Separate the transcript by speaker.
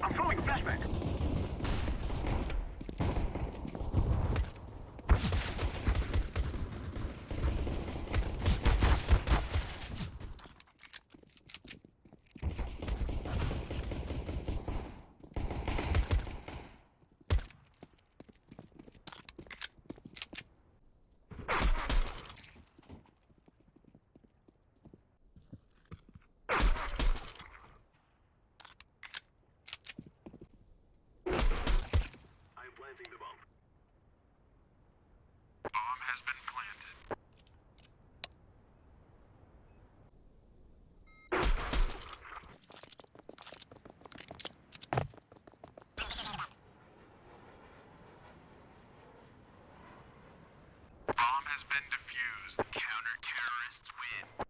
Speaker 1: I'm throwing a flashback. Planting the bomb.
Speaker 2: Bomb has been planted. Bomb has been defused. Counter-terrorists win.